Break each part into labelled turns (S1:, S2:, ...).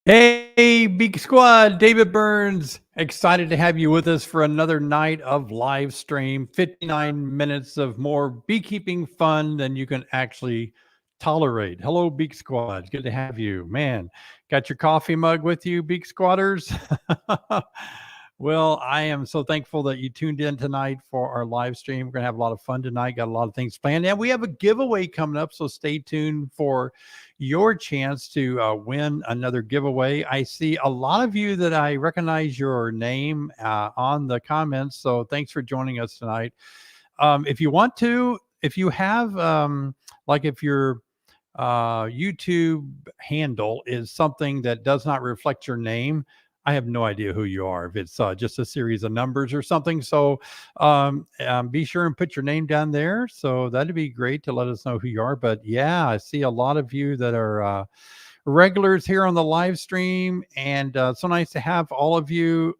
S1: Hey, Beak Squad, David Burns. Excited to have you with us for another night of live stream. 59 minutes of more beekeeping fun than you can actually tolerate. Hello, Beak Squad. Good to have you. Man, got your coffee mug with you, Beak Squatters? Well, I am so thankful that you tuned in tonight for our live stream. We're going to have a lot of fun tonight. Got a lot of things planned. And we have a giveaway coming up. So stay tuned for your chance to win another giveaway. I see a lot of you that I recognize your name on the comments. So thanks for joining us tonight. If you want to, if you have, like if your YouTube handle is something that does not reflect your name, I have no idea who you are. If it's just a series of numbers or something, so be sure and put your name down there. So that'd be great to let us know who you are. But yeah, I see a lot of you that are regulars here on the live stream, and so nice to have all of you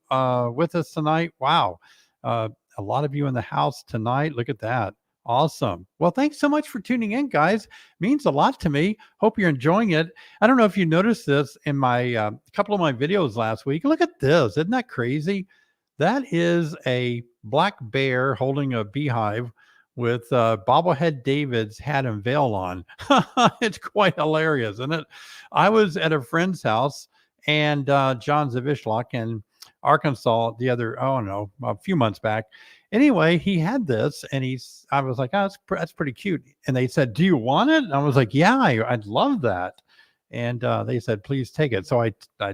S1: with us tonight. Wow, a lot of you in the house tonight. Look at that. Awesome. Well, thanks so much for tuning in, guys. Means a lot to me. Hope you're enjoying it. I don't know if you noticed this in my couple of my videos last week. Look at this. Isn't that crazy? That is a black bear holding a beehive with bobblehead David's hat and veil on. It's quite hilarious, isn't it? I was at a friend's house, and John Zavishlock in Arkansas the other, oh no, a few months back. Anyway, he had this, and I was like, oh, that's pretty cute. And they said, do you want it? And I was like, yeah, I'd love that. And they said, please take it. So I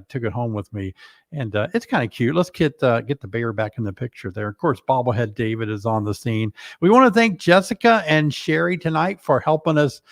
S1: took it home with me, and it's kind of cute. Let's get the bear back in the picture there. Of course, bobblehead David is on the scene. We want to thank Jessica and Sherry tonight for helping us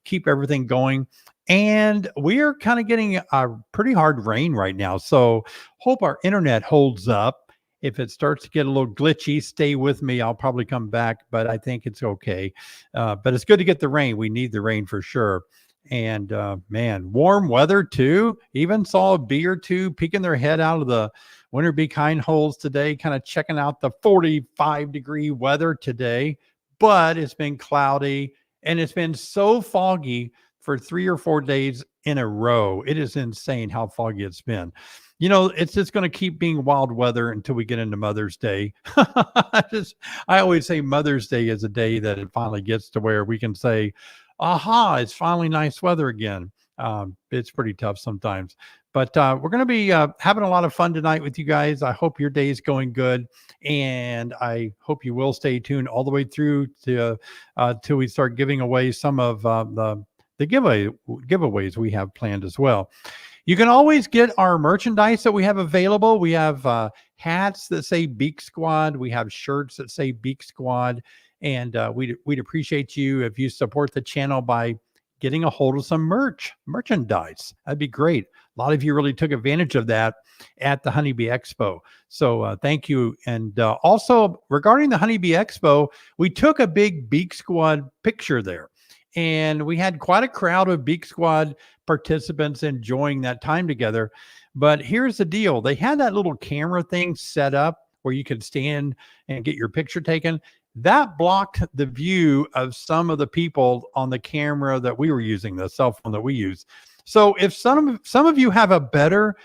S1: keep everything going. And we are kind of getting a pretty hard rain right now. So hope our internet holds up. If it starts to get a little glitchy, stay with me. I'll probably come back, but I think it's okay. But it's good to get the rain. We need the rain for sure. And man, warm weather too. Even saw a bee or two peeking their head out of the winter bee kind holes today, kind of checking out the 45-degree weather today. But it's been cloudy, and it's been so foggy for 3 or 4 days in a row. It is insane how foggy it's been. You know, it's just going to keep being wild weather until we get into Mother's Day. I always say Mother's Day is a day that it finally gets to where we can say, aha, it's finally nice weather again. It's pretty tough sometimes. But we're going to be having a lot of fun tonight with you guys. I hope your day is going good. And I hope you will stay tuned all the way through to till we start giving away some of the giveaways we have planned as well. You can always get our merchandise that we have available. We have hats that say Beak Squad. We have shirts that say Beak Squad. And we'd appreciate you if you support the channel by getting a hold of some merchandise. That'd be great. A lot of you really took advantage of that at the Honeybee Expo. So thank you. And also regarding the Honeybee Expo, we took a big Beak Squad picture there. And we had quite a crowd of Beak Squad participants enjoying that time together. But here's the deal. They had that little camera thing set up where you could stand and get your picture taken. That blocked the view of some of the people on the camera that we were using, the cell phone that we use. So if some of you have a better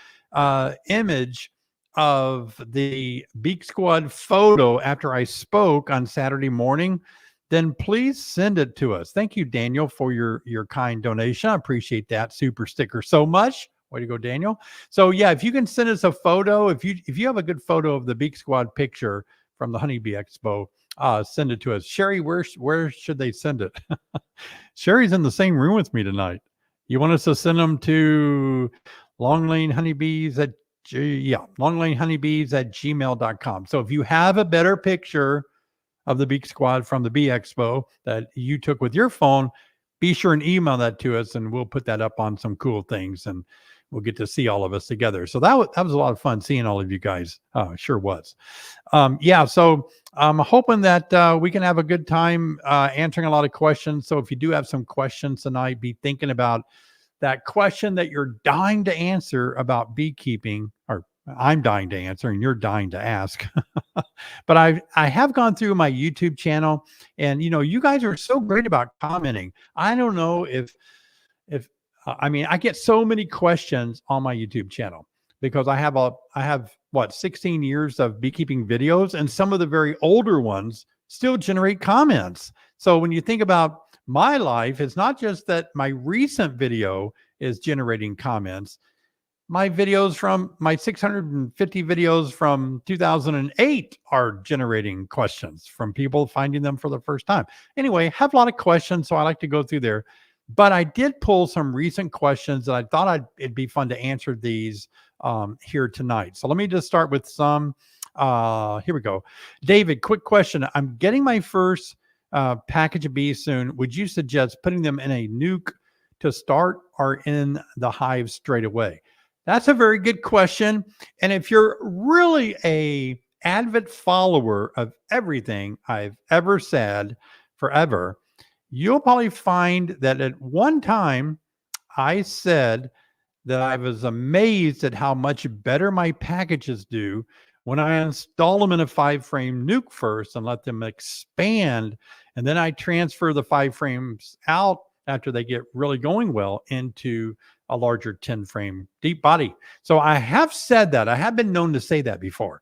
S1: image of the Beak Squad photo after I spoke on Saturday morning, then please send it to us. Thank you, Daniel, for your kind donation. I appreciate that super sticker so much. Way to go, Daniel. So yeah, if you can send us a photo, if you have a good photo of the Beak Squad picture from the Honeybee Expo, send it to us. Sherry, where should they send it? Sherry's in the same room with me tonight. You want us to send them to Long Lane Honeybees at longlane.honeybees@gmail.com. So if you have a better picture of the Beak Squad from the Bee Expo that you took with your phone, be sure and email that to us, and we'll put that up on some cool things, and we'll get to see all of us together. So that was a lot of fun seeing all of you guys. Sure was. Yeah, so I'm hoping that we can have a good time answering a lot of questions. So if you do have some questions tonight, be thinking about that question that you're dying to answer about beekeeping, or I'm dying to answer and you're dying to ask. But I have gone through my YouTube channel, and you guys are so great about commenting. I don't know if I mean, I get so many questions on my YouTube channel because I have what 16 years of beekeeping videos, and some of the very older ones still generate comments. So when you think about my life, it's not just that my recent video is generating comments. My videos from my 650 videos from 2008 are generating questions from people finding them for the first time. Anyway, have a lot of questions, so I like to go through there. But I did pull some recent questions that I thought it'd be fun to answer these here tonight. So let me just start with some. Here we go. David, quick question. I'm getting my first package of bees soon. Would you suggest putting them in a nuke to start or in the hive straight away? That's a very good question. And if you're really a avid follower of everything I've ever said forever, you'll probably find that at one time I said that I was amazed at how much better my packages do when I install them in a 5-frame nuke first and let them expand. And then I transfer the 5 frames out after they get really going well into a larger 10-frame deep body. So I have said that. I have been known to say that before.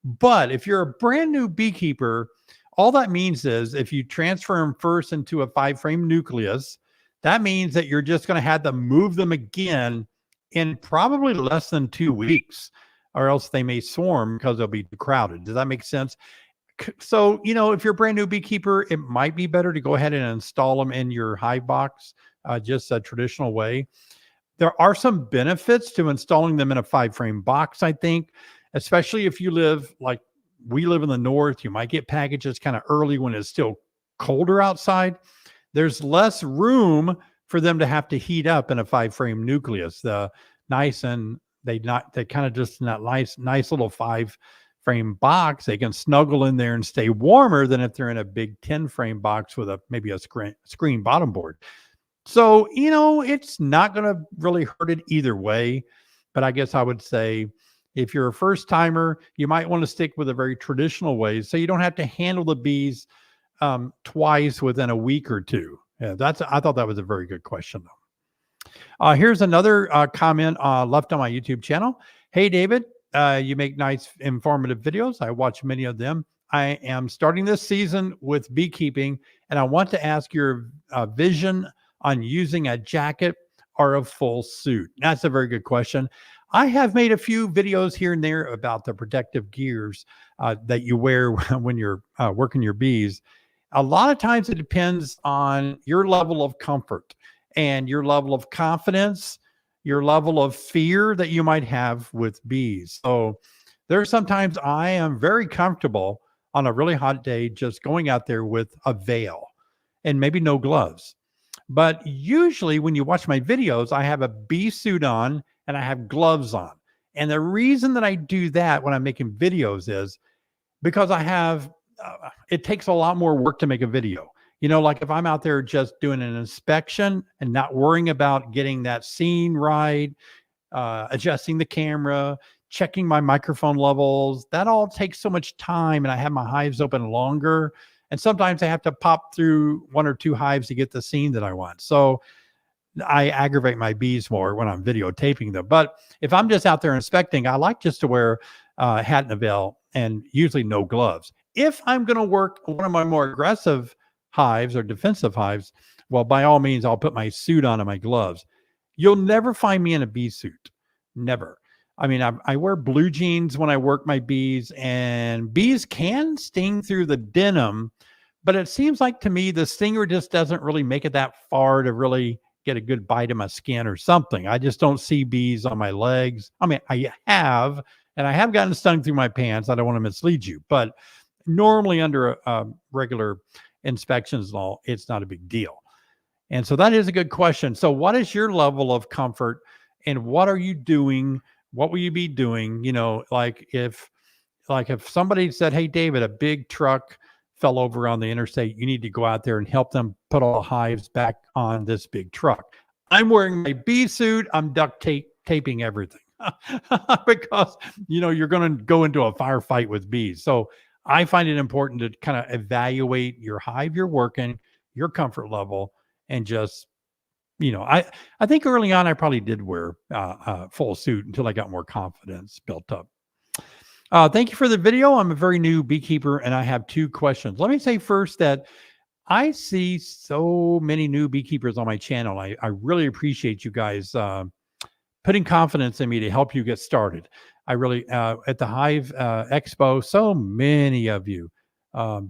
S1: But if you're a brand new beekeeper, all that means is if you transfer them first into a 5-frame nucleus, that means that you're just going to have to move them again in probably less than 2 weeks, or else they may swarm because they'll be too crowded. Does that make sense? So, if you're a brand new beekeeper, it might be better to go ahead and install them in your hive box, just a traditional way. There are some benefits to installing them in a 5-frame box, I think, especially if you live like we live in the north. You might get packages kind of early when it's still colder outside. There's less room for them to have to heat up in a 5-frame nucleus. The nice and they kind of just in that nice little 5-frame box, they can snuggle in there and stay warmer than if they're in a big 10-frame box with maybe a screen bottom board. So, it's not going to really hurt it either way. But I guess I would say if you're a first timer, you might want to stick with a very traditional way so you don't have to handle the bees twice within a week or two. Yeah, I thought that was a very good question, though. Here's another comment left on my YouTube channel. Hey, David, you make nice, informative videos. I watch many of them. I am starting this season with beekeeping, and I want to ask your vision on using a jacket or a full suit. That's a very good question. I have made a few videos here and there about the protective gears that you wear when you're working your bees. A lot of times it depends on your level of comfort and your level of confidence, your level of fear that you might have with bees. So there's sometimes I am very comfortable on a really hot day just going out there with a veil and maybe no gloves. But usually when you watch my videos, I have a bee suit on and I have gloves on. And the reason that I do that when I'm making videos is because it takes a lot more work to make a video. Like if I'm out there just doing an inspection and not worrying about getting that scene right, adjusting the camera, checking my microphone levels, that all takes so much time. And I have my hives open longer. And sometimes I have to pop through 1 or 2 hives to get the scene that I want. So I aggravate my bees more when I'm videotaping them. But if I'm just out there inspecting, I like just to wear a hat and a veil and usually no gloves. If I'm going to work one of my more aggressive hives or defensive hives, well, by all means, I'll put my suit on and my gloves. You'll never find me in a bee suit. Never. I mean, I wear blue jeans when I work my bees, and bees can sting through the denim, but it seems like to me the stinger just doesn't really make it that far to really get a good bite of my skin or something. I just don't see bees on my legs. I mean, I have gotten stung through my pants. I don't want to mislead you, but normally under regular inspections and all, it's not a big deal. And so that is a good question. So what is your level of comfort and what are you doing? What will you be doing? Like if somebody said, hey, David, a big truck fell over on the interstate, you need to go out there and help them put all the hives back on this big truck. I'm wearing my bee suit. I'm duct taping everything because, you're going to go into a firefight with bees. So I find it important to kind of evaluate your hive you're working, your comfort level, and just I think early on I probably did wear a full suit until I got more confidence built up. Thank you for the video. I'm a very new beekeeper and I have two questions. Let me say first that I see so many new beekeepers on my channel. I really appreciate you guys putting confidence in me to help you get started. I really, at the Hive Expo, so many of you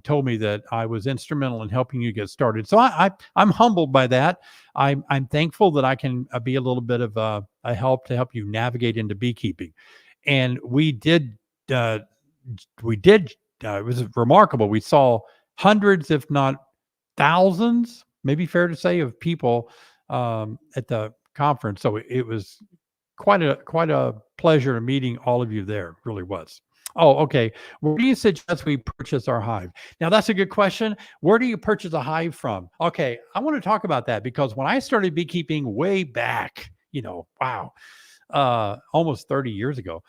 S1: told me that I was instrumental in helping you get started. So I'm humbled by that. I'm thankful that I can be a little bit of a help to help you navigate into beekeeping. And uh, we did, it was remarkable. We saw hundreds, if not thousands, maybe fair to say, of people at the conference. So it was quite a pleasure meeting all of you there. It really was. Oh, okay. Where do you suggest we purchase our hive? Now that's a good question. Where do you purchase a hive from? Okay, I want to talk about that because when I started beekeeping way back, wow, almost 30 years ago,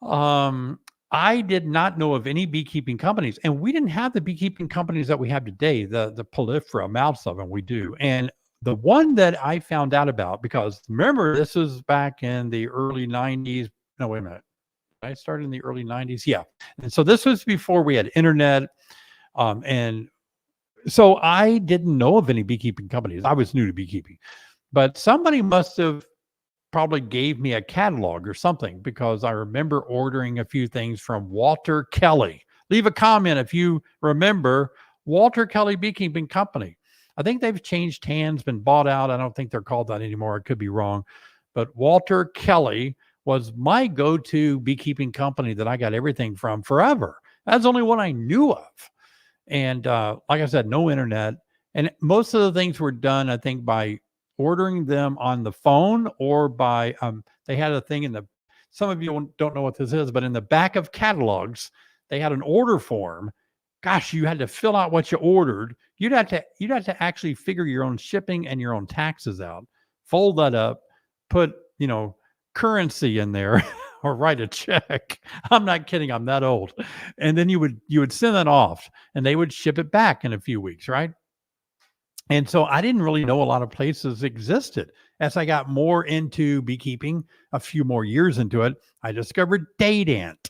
S1: um, I did not know of any beekeeping companies, and we didn't have the beekeeping companies that we have today. The proliferate amounts of them we do, and the one that I found out about, because remember this was back in the early '90s. No, wait a minute. I started in the early '90s. Yeah, and so this was before we had internet, and so I didn't know of any beekeeping companies. I was new to beekeeping, but somebody must have probably gave me a catalog or something because I remember ordering a few things from Walter Kelly. Leave a comment if you remember Walter Kelly Beekeeping Company. I think they've changed hands, been bought out. I don't think they're called that anymore. I could be wrong. But Walter Kelly was my go to beekeeping company that I got everything from forever. That's the only one I knew of. And like I said, no internet. And most of the things were done, I think, by ordering them on the phone or by, they had a thing in the, some of you don't know what this is, but in the back of catalogs, they had an order form. Gosh, you had to fill out what you ordered. You'd have to actually figure your own shipping and your own taxes out, fold that up, put, currency in there or write a check. I'm not kidding. I'm that old. And then you would send that off and they would ship it back in a few weeks, right? And so I didn't really know a lot of places existed. As I got more into beekeeping, a few more years into it, I discovered Date Ant.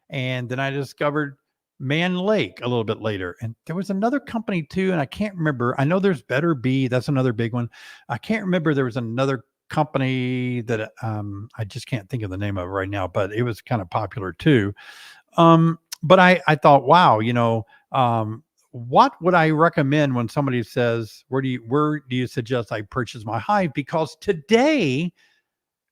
S1: And then I discovered Man Lake a little bit later. And there was another company too, and I can't remember. I know there's Better Bee. That's another big one. I can't remember. There was another company that I just can't think of the name of right now, but it was kind of popular too. But I thought, wow, what would I recommend when somebody says, where do you suggest I purchase my hive? Because today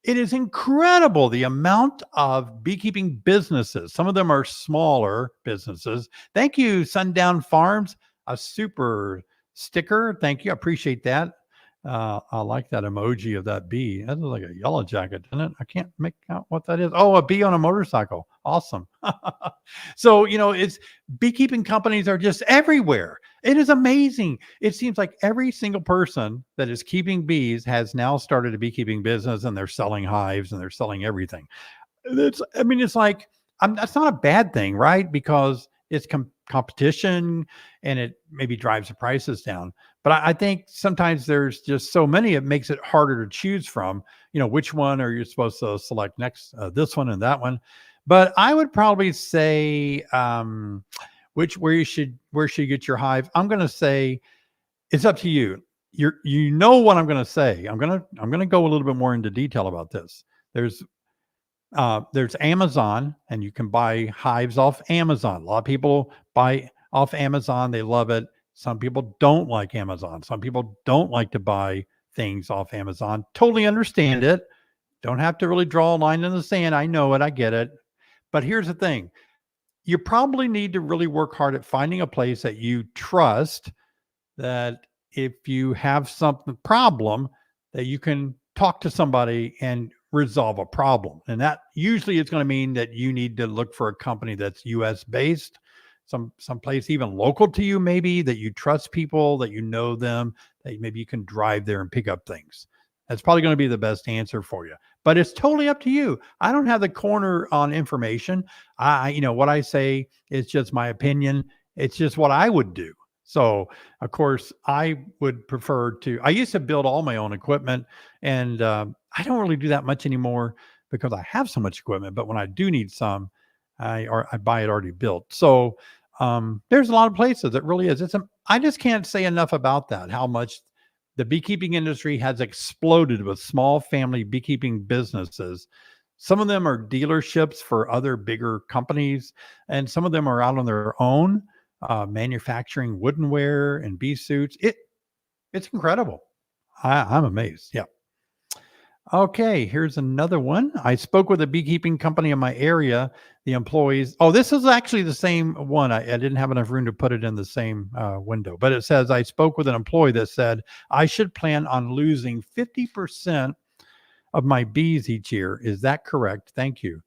S1: it is incredible the amount of beekeeping businesses. Some of them are smaller businesses. Thank you, Sundown Farms, a super sticker. Thank you. I appreciate that. I like that emoji of that bee. That looks like a yellow jacket, doesn't it? I can't make out what that is. Oh, a bee on a motorcycle. Awesome. So, it's beekeeping companies are just everywhere. It is amazing. It seems like every single person that is keeping bees has now started a beekeeping business and they're selling hives and they're selling everything. It's like, that's not a bad thing, right? Because it's competition and it maybe drives the prices down. But I think sometimes there's just so many, it makes it harder to choose from, which one are you supposed to select next, this one and that one. But I would probably say, where should you get your hive? I'm going to say it's up to you. You know what I'm going to say. I'm going to go a little bit more into detail about this. There's Amazon, and you can buy hives off Amazon. A lot of people buy off Amazon. They love it. Some people don't like Amazon. Some people don't like to buy things off Amazon. Totally understand it. Don't have to really draw a line in the sand. I know it. I get it. But here's the thing. You probably need to really work hard at finding a place that you trust, that if you have something problem, that you can talk to somebody and resolve a problem. And that usually is going to mean that you need to look for a company that's US based, some place even local to you, maybe, that you trust people, that you know them, that maybe you can drive there and pick up things. That's probably going to be the best answer for you. But it's totally up to you. I don't have the corner on information. What I say is just my opinion. It's just what I would do. So, of course, I would prefer to. I used to build all my own equipment, and I don't really do that much anymore because I have so much equipment. But when I do need some, I buy it already built. So there's a lot of places. It really is. I just can't say enough about that. How much the beekeeping industry has exploded with small family beekeeping businesses. Some of them are dealerships for other bigger companies, and some of them are out on their own, manufacturing woodenware and bee suits. It's incredible. I'm amazed. Yeah. Okay, here's another one. I spoke with a beekeeping company in my area. The employees, oh, this is actually the same one. I didn't have enough room to put it in the same window, but it says I spoke with an employee that said I should plan on losing 50% of my bees each year. Is that correct? Thank you.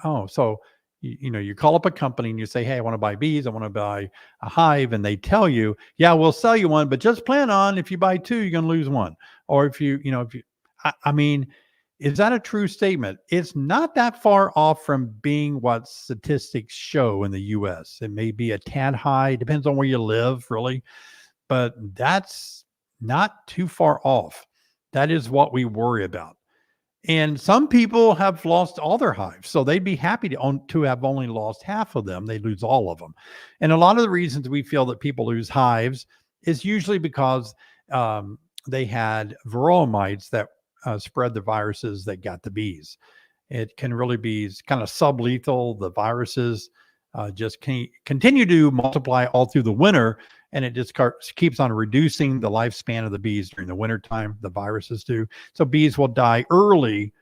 S1: Oh, so you call up a company and you say, "Hey, I want to buy bees. I want to buy a hive," and they tell you, "Yeah, we'll sell you one, but just plan on if you buy two, you're going to lose one." Or if you, I mean, is that a true statement? It's not that far off from being what statistics show in the U.S. It may be a tad high, depends on where you live, really, but that's not too far off. That is what we worry about. And some people have lost all their hives, so they'd be happy to have only lost half of them. They lose all of them. And a lot of the reasons we feel that people lose hives is usually because they had varroa mites that spread the viruses that got the bees. It can really be kind of sublethal. The viruses just continue to multiply all through the winter, and it just keeps on reducing the lifespan of the bees during the wintertime. The viruses do. So bees will die early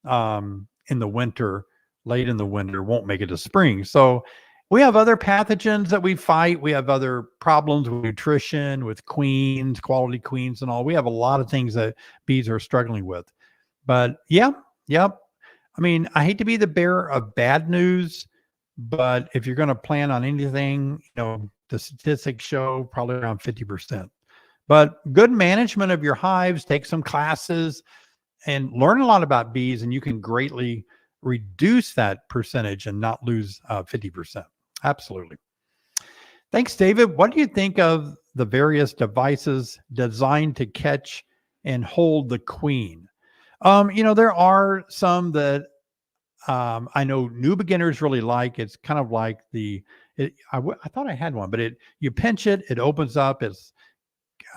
S1: in the winter, late in the winter, won't make it to spring. So we have other pathogens that we fight. We have other problems with nutrition, with queens, quality queens, and all. We have a lot of things that bees are struggling with. But yeah, yep. I mean, I hate to be the bearer of bad news, but if you're going to plan on anything, the statistics show probably around 50%. But good management of your hives, take some classes and learn a lot about bees, and you can greatly reduce that percentage and not lose 50%. Absolutely. Thanks, David. What do you think of the various devices designed to catch and hold the queen? There are some that I know new beginners really like. It's kind of like I thought I had one, but you pinch it, it opens up. It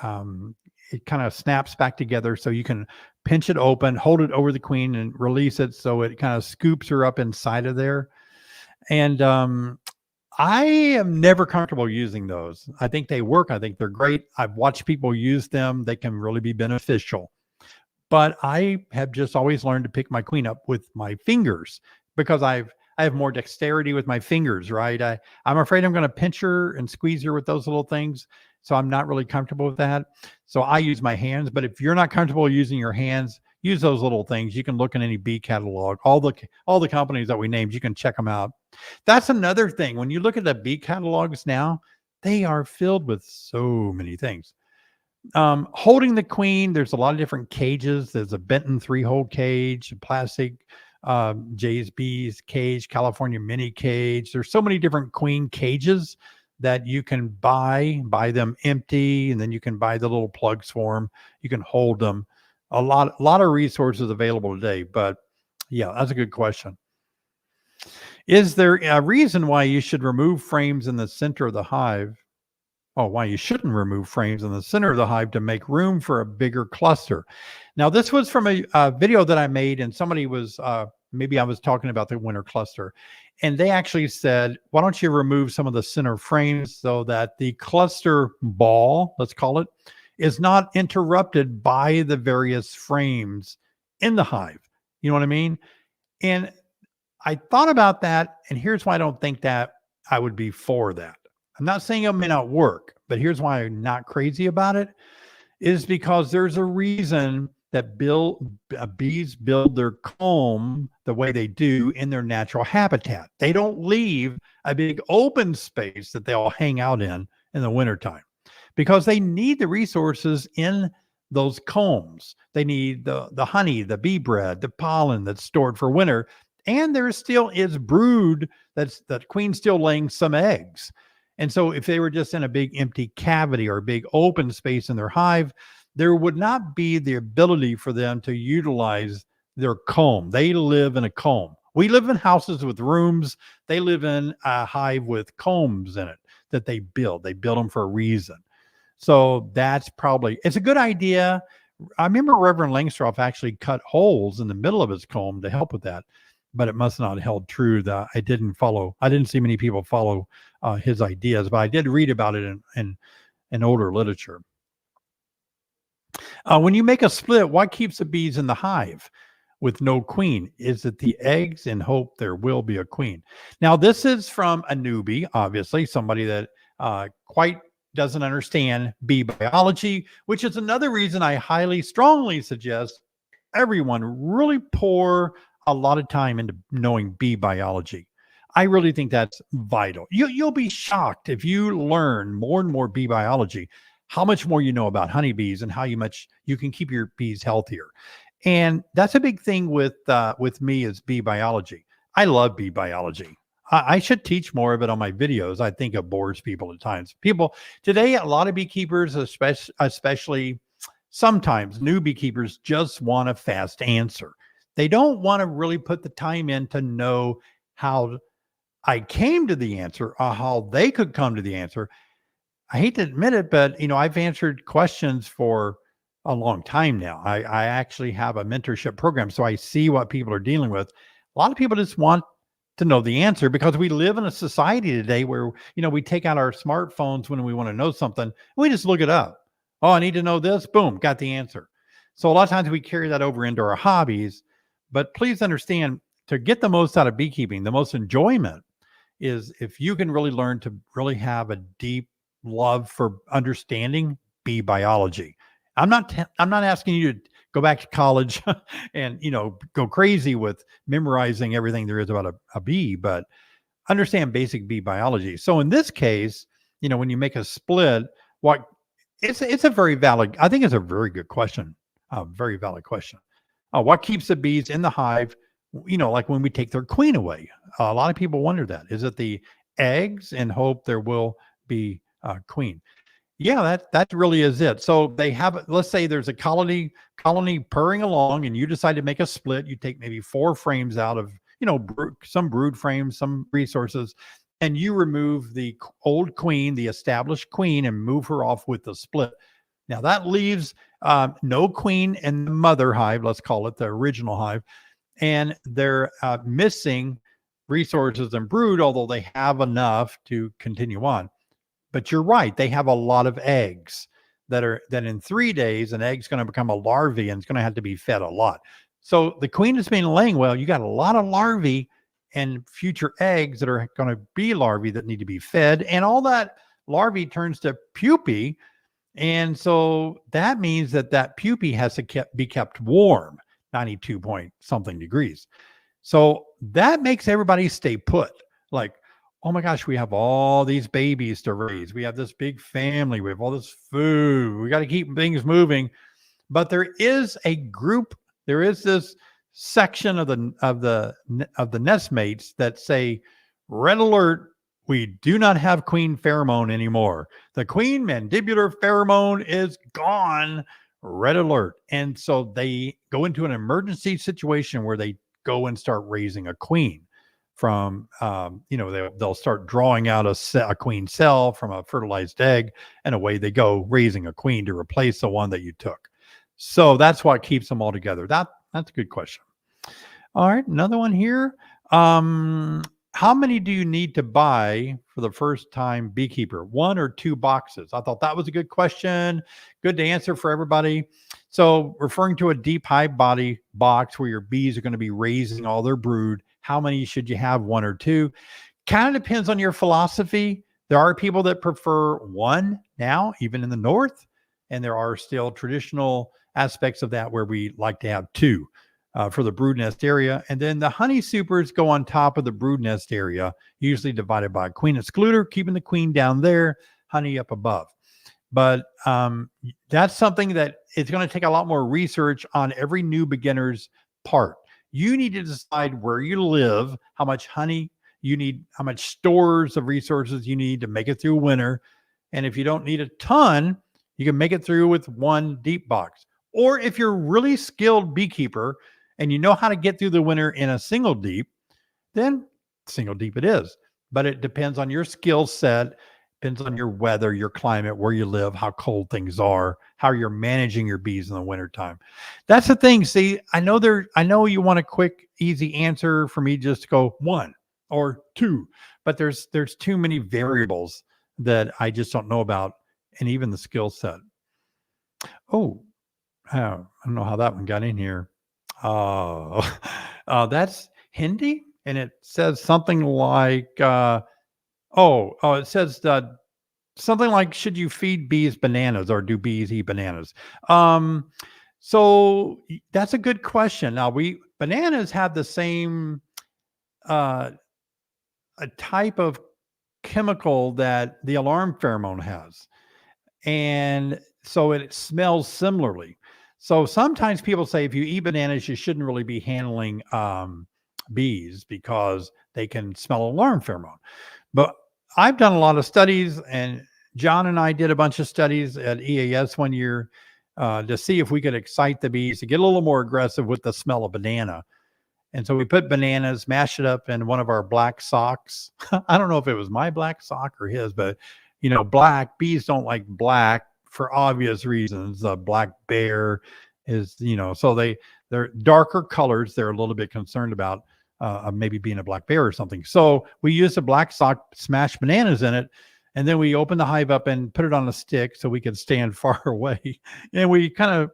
S1: kind of snaps back together, so you can pinch it open, hold it over the queen, and release it, so it kind of scoops her up inside of there. And I am never comfortable using those. I think they work. I think they're great. I've watched people use them. They can really be beneficial. But I have just always learned to pick my queen up with my fingers because I have more dexterity with my fingers, right? I'm afraid I'm going to pinch her and squeeze her with those little things. So I'm not really comfortable with that. So I use my hands. But if you're not comfortable using your hands, use those little things. You can look in any bee catalog. All the companies that we named, you can check them out. That's another thing. When you look at the bee catalogs now, they are filled with so many things. Holding the queen, there's a lot of different cages. There's a Benton 3-hole cage, a plastic Jay's Bees cage, California mini cage. There's so many different queen cages that you can buy them empty, and then you can buy the little plugs for them. You can hold them. A lot of resources available today. But yeah, that's a good question. Is there a reason why you should remove frames in the center of the hive? Oh, why you shouldn't remove frames in the center of the hive to make room for a bigger cluster. Now, this was from a video that I made, and somebody was, maybe I was talking about the winter cluster, and they actually said, why don't you remove some of the center frames so that the cluster ball, let's call it, is not interrupted by the various frames in the hive. You know what I mean? And I thought about that, and here's why I don't think that I would be for that. I'm not saying it may not work, but here's why I'm not crazy about it, is because there's a reason that bees build their comb the way they do in their natural habitat. They don't leave a big open space that they all hang out in the wintertime because they need the resources in those combs. They need the honey, the bee bread, the pollen that's stored for winter. And there still is brood that queen's still laying some eggs. And so if they were just in a big empty cavity or a big open space in their hive, there would not be the ability for them to utilize their comb. They live in a comb. We live in houses with rooms. They live in a hive with combs in it that they build. They build them for a reason. So that's probably, it's a good idea. I remember Reverend Langstroth actually cut holes in the middle of his comb to help with that, but it must not have held true. That I didn't see many people follow his ideas, but I did read about it in older literature. When you make a split, what keeps the bees in the hive with no queen? Is it the eggs in hope there will be a queen? Now, this is from a newbie, obviously, somebody that quite doesn't understand bee biology, which is another reason I highly, strongly suggest everyone really pour a lot of time into knowing bee biology. I really think that's vital. You'll be shocked if you learn more and more bee biology, how much more you know about honeybees and how much you can keep your bees healthier. And that's a big thing with me is bee biology. I love bee biology. I should teach more of it on my videos. I think it bores people at times. People today, a lot of beekeepers, especially sometimes new beekeepers, just want a fast answer. They don't want to really put the time in to know how I came to the answer or how they could come to the answer. I hate to admit it, but I've answered questions for a long time now. I actually have a mentorship program, so I see what people are dealing with. A lot of people just want to know the answer because we live in a society today where we take out our smartphones when we want to know something. And we just look it up. Oh, I need to know this. Boom, got the answer. So a lot of times we carry that over into our hobbies. But please understand, to get the most out of beekeeping, the most enjoyment is if you can really learn to really have a deep love for understanding bee biology. I'm not asking you to go back to college and go crazy with memorizing everything there is about a bee, but understand basic bee biology. So in this case, when you make a split, what it's a very valid, I think it's a very good question, a very valid question. What keeps the bees in the hive? Like when we take their queen away, a lot of people wonder that. Is it the eggs and hope there will be a queen? Yeah, that really is it. So they have, let's say there's a colony purring along, and you decide to make a split. You take maybe 4 frames out of some brood frames, some resources, and you remove the old queen, the established queen, and move her off with the split. Now that leaves no queen in the mother hive. Let's call it the original hive, and they're missing resources and brood, although they have enough to continue on. But you're right, they have a lot of eggs that in 3 days, an egg's going to become a larvae and it's going to have to be fed a lot. So the queen has been laying well. You got a lot of larvae and future eggs that are going to be larvae that need to be fed, and all that larvae turns to pupae. And so that means that pupae has to be kept warm, 92 point something degrees. So that makes everybody stay put. Like, oh my gosh, we have all these babies to raise. We have this big family. We have all this food. We got to keep things moving. But there is a group. There is this section of the nest mates that say, "Red alert! We do not have queen pheromone anymore. The queen mandibular pheromone is gone. Red alert!" And so they go into an emergency situation where they go and start raising a queen from they'll start drawing out a queen cell from a fertilized egg, and away they go, raising a queen to replace the one that you took. So that's what keeps them all together. That's a good question. All right, another one here. How many do you need to buy for the first time beekeeper? 1 or 2 boxes? I thought that was a good question. Good to answer for everybody. So referring to a deep hive body box where your bees are going to be raising all their brood, how many should you have? 1 or 2? Kind of depends on your philosophy. There are people that prefer 1 now, even in the north, and there are still traditional aspects of that where we like to have 2. For the brood nest area. And then the honey supers go on top of the brood nest area, usually divided by a queen excluder, keeping the queen down there, honey up above. But that's something that it's going to take a lot more research on every new beginner's part. You need to decide where you live, how much honey you need, how much stores of resources you need to make it through winter. And if you don't need a ton, you can make it through with one deep box. Or if you're a really skilled beekeeper and you know how to get through the winter in a single deep, then single deep it is. But it depends on your skill set, depends on your weather, your climate, where you live, how cold things are, how you're managing your bees in the wintertime. That's the thing. See, I know you want a quick, easy answer for me just to go one or two, but there's too many variables that I just don't know about, and even the skill set. Oh, I don't know how that one got in here. Oh, that's Hindi, and it says something like, it says something like, should you feed bees bananas or do bees eat bananas? Um, that's a good question. Now, bananas have the same uh, a type of chemical that the alarm pheromone has. And so it smells similarly. So sometimes people say if you eat bananas, you shouldn't really be handling bees because they can smell alarm pheromone. But I've done a lot of studies, and John and I did a bunch of studies at EAS one year to see if we could excite the bees to get a little more aggressive with the smell of banana. And so we put bananas, mashed it up in one of our black socks. I don't know if it was my black sock or his, but black bees don't like black for obvious reasons. Black bear is, so they're darker colors. They're a little bit concerned about maybe being a black bear or something. So we used a black sock, smashed bananas in it, and then we opened the hive up and put it on a stick so we could stand far away. And we I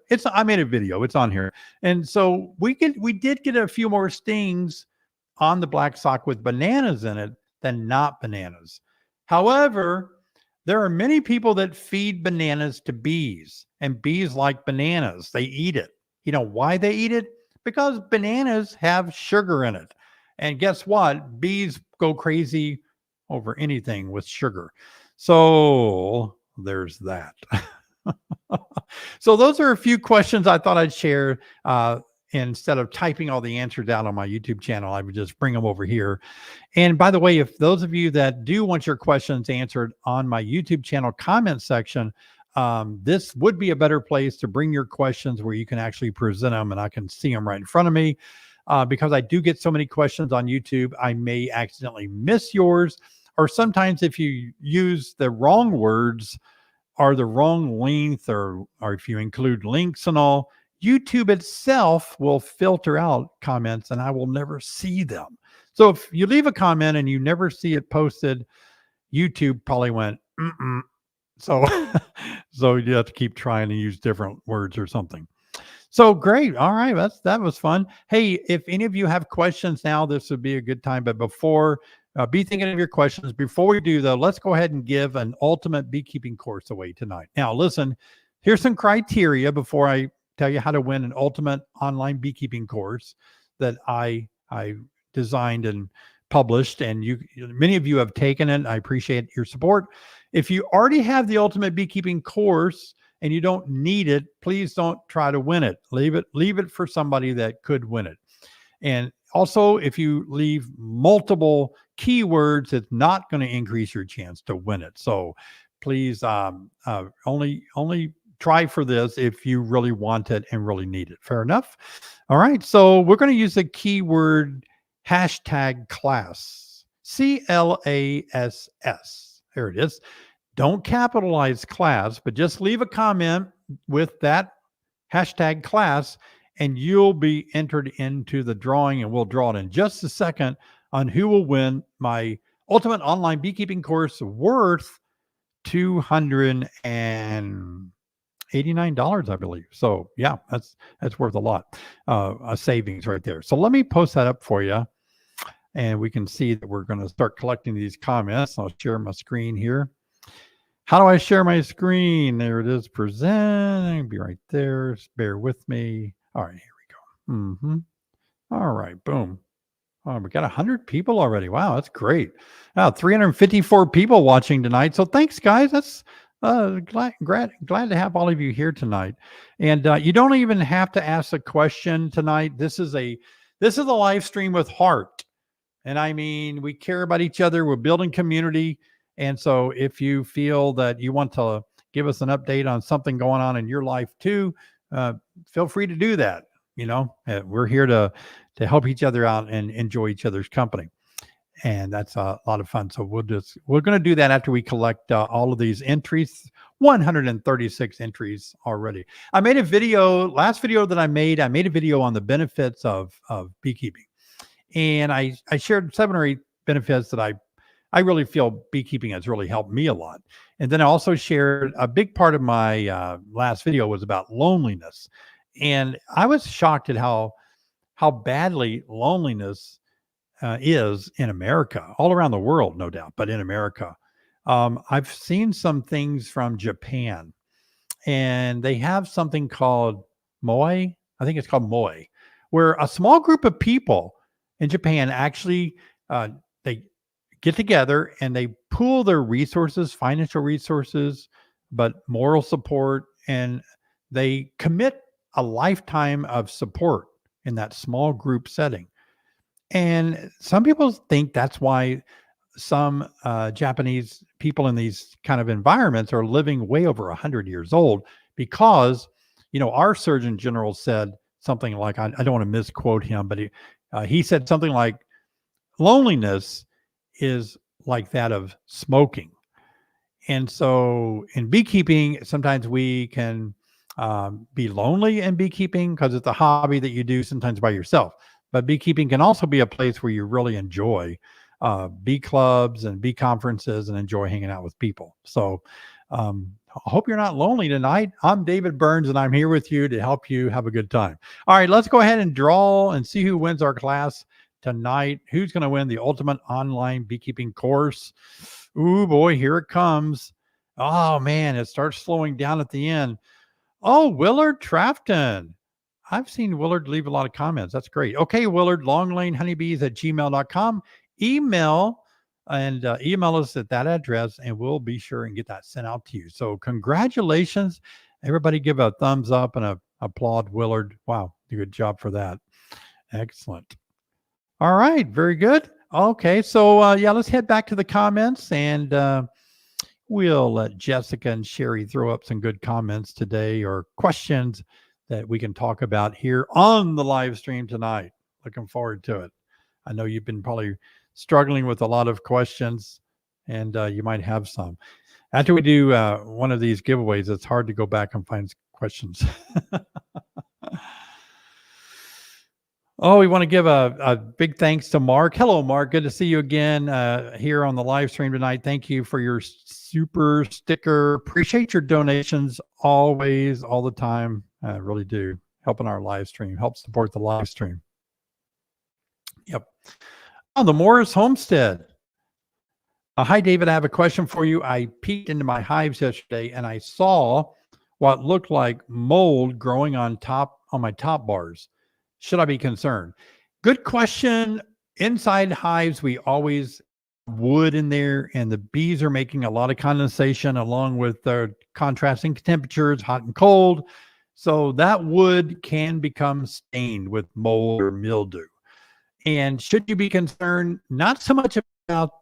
S1: made a video, it's on here. And so we did get a few more stings on the black sock with bananas in it than not bananas. However, there are many people that feed bananas to bees, and bees like bananas. They eat it. You know why they eat it? Because bananas have sugar in it. And guess what? Bees go crazy over anything with sugar. So there's that. So those are a few questions I thought I'd share. Instead of typing all the answers out on my YouTube channel, I would just bring them over here. And by the way, if those of you that do want your questions answered on my YouTube channel comment section, this would be a better place to bring your questions where you can actually present them and I can see them right in front of me. Because I do get so many questions on YouTube, I may accidentally miss yours. Or sometimes if you use the wrong words or the wrong length, or if you include links and all, YouTube itself will filter out comments and I will never see them. So if you leave a comment and you never see it posted, YouTube probably went, mm-mm. So, so you have to keep trying to use different words or something. So great. All right. That was fun. Hey, if any of you have questions now, this would be a good time. But before, be thinking of your questions. Before we do, though, let's go ahead and give an ultimate beekeeping course away tonight. Now, listen, here's some criteria before I tell you how to win an ultimate online beekeeping course that I designed and published, and many of you have taken it. I appreciate your support. If you already have the ultimate beekeeping course and you don't need it, please don't try to win it. Leave it for somebody that could win it. And also, if you leave multiple keywords, it's not going to increase your chance to win it. So please only try for this if you really want it and really need it. Fair enough? All right. So we're going to use the keyword #class, CLASS. There it is. Don't capitalize class, but just leave a comment with that #class and you'll be entered into the drawing, and we'll draw it in just a second on who will win my ultimate online beekeeping course worth $289, I believe. So yeah, that's worth a lot, a savings right there. So let me post that up for you, and we can see that we're going to start collecting these comments. I'll share my screen here. How do I share my screen? There it is. Present. Be right there. Just bear with me. All right, here we go. All right, boom. Oh, we got 100 people already. Wow, that's great. 354 people watching tonight. So thanks, guys. That's glad to have all of you here tonight. And you don't even have to ask a question tonight. This is a live stream with heart. And I mean, we care about each other. We're building community. And so if you feel that you want to give us an update on something going on in your life too, uh, feel free to do that. We're here to help each other out and enjoy each other's company. And that's a lot of fun. So we're going to do that after we collect all of these entries. 136 entries already. I made a video, last video that I made a video on the benefits of beekeeping. And I shared 7 or 8 benefits that I really feel beekeeping has really helped me a lot. And then I also shared a big part of my last video was about loneliness. And I was shocked at how badly loneliness is in America, all around the world, no doubt, but in America. I've seen some things from Japan, and they have something called Moai. I think it's called Moai, where a small group of people in Japan actually they get together and they pool their resources, financial resources, but moral support, and they commit a lifetime of support in that small group setting. And some people think that's why some Japanese people in these kind of environments are living way over 100 years old because, our Surgeon General said something like, I don't want to misquote him, but he said something like, loneliness is like that of smoking. And so in beekeeping, sometimes we can be lonely in beekeeping because it's a hobby that you do sometimes by yourself. But beekeeping can also be a place where you really enjoy bee clubs and bee conferences and enjoy hanging out with people. So I hope you're not lonely tonight. I'm David Burns, and I'm here with you to help you have a good time. All right, let's go ahead and draw and see who wins our class tonight. Who's going to win the ultimate online beekeeping course? Ooh, boy, here it comes. Oh, man, it starts slowing down at the end. Oh, Willard Trafton. I've seen Willard leave a lot of comments. That's great. Okay, Willard, longlanehoneybees@gmail.com. Email and email us at that address, and we'll be sure and get that sent out to you. So congratulations. Everybody give a thumbs up and applaud Willard. Wow, good job for that. Excellent. All right, very good. Okay, so let's head back to the comments, and we'll let Jessica and Sherry throw up some good comments today or questions that we can talk about here on the live stream tonight. Looking forward to it. I know you've been probably struggling with a lot of questions, and you might have some. After we do one of these giveaways, it's hard to go back and find questions. Oh, we want to give a big thanks to Mark. Hello, Mark. Good to see you again here on the live stream tonight. Thank you for your super sticker. Appreciate your donations always, all the time. I really do. Helping our live stream. Help support the live stream. Yep. On the Morris Homestead. Hi, David. I have a question for you. I peeked into my hives yesterday and I saw what looked like mold growing on my top bars. Should I be concerned? Good question. Inside hives, we always wood in there, and the bees are making a lot of condensation along with the contrasting temperatures, hot and cold. So that wood can become stained with mold or mildew. And should you be concerned, not so much about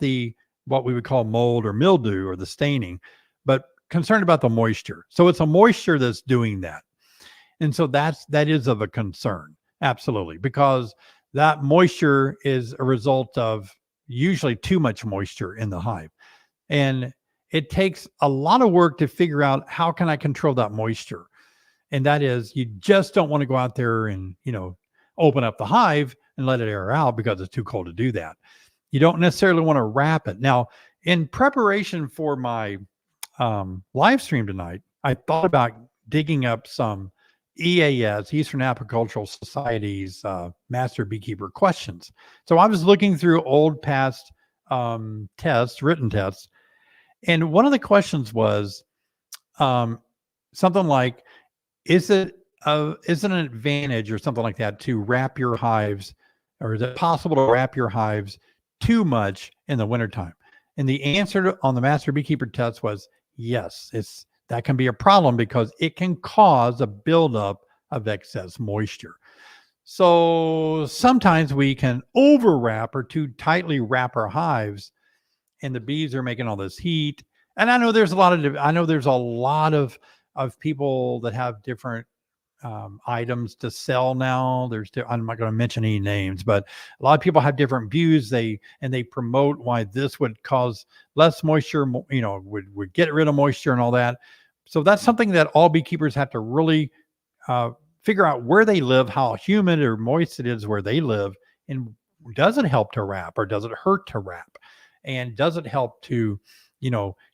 S1: what we would call mold or mildew or the staining, but concerned about the moisture. So it's a moisture that's doing that. And so that is of a concern. Absolutely, because that moisture is a result of usually too much moisture in the hive. And it takes a lot of work to figure out how can I control that moisture. And that is, you just don't want to go out there and, open up the hive and let it air out because it's too cold to do that. You don't necessarily want to wrap it. Now, in preparation for my live stream tonight, I thought about digging up some EAS, Eastern Apicultural Society's Master Beekeeper questions. So I was looking through old past written tests, and one of the questions was something like, is it an advantage or something like that to wrap your hives, or is it possible to wrap your hives too much in the wintertime? And the answer on the Master Beekeeper test was yes. That can be a problem because it can cause a buildup of excess moisture. So sometimes we can overwrap or too tightly wrap our hives, and the bees are making all this heat. And I know there's a lot of people that have different items to sell now. I'm not going to mention any names, but a lot of people have different views. They promote why this would cause less moisture, would get rid of moisture and all that. So that's something that all beekeepers have to really uh, figure out where they live, how humid or moist it is where they live, and does it help to wrap or does it hurt to wrap, and does it help to,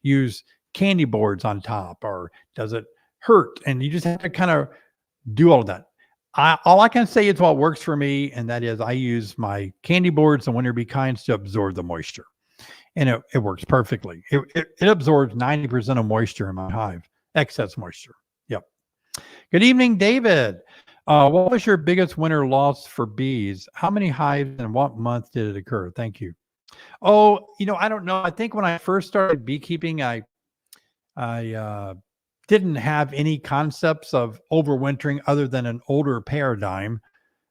S1: use candy boards on top, or does it hurt? And you just have to kind of do all of that. All I can say is what works for me, and that is I use my candy boards and Winter Be Kinds to absorb the moisture, and it works perfectly. It absorbs 90% of moisture in my hive, excess moisture. Yep. Good evening, David. What was your biggest winter loss for bees? How many hives and what month did it occur? Thank you. Oh, I don't know. I think when I first started beekeeping, I didn't have any concepts of overwintering other than an older paradigm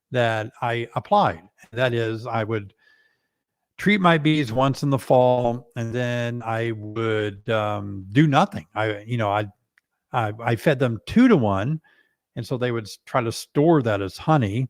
S1: that I applied. That is, I would treat my bees once in the fall, and then I would do nothing. I fed them 2 to 1, and so they would try to store that as honey,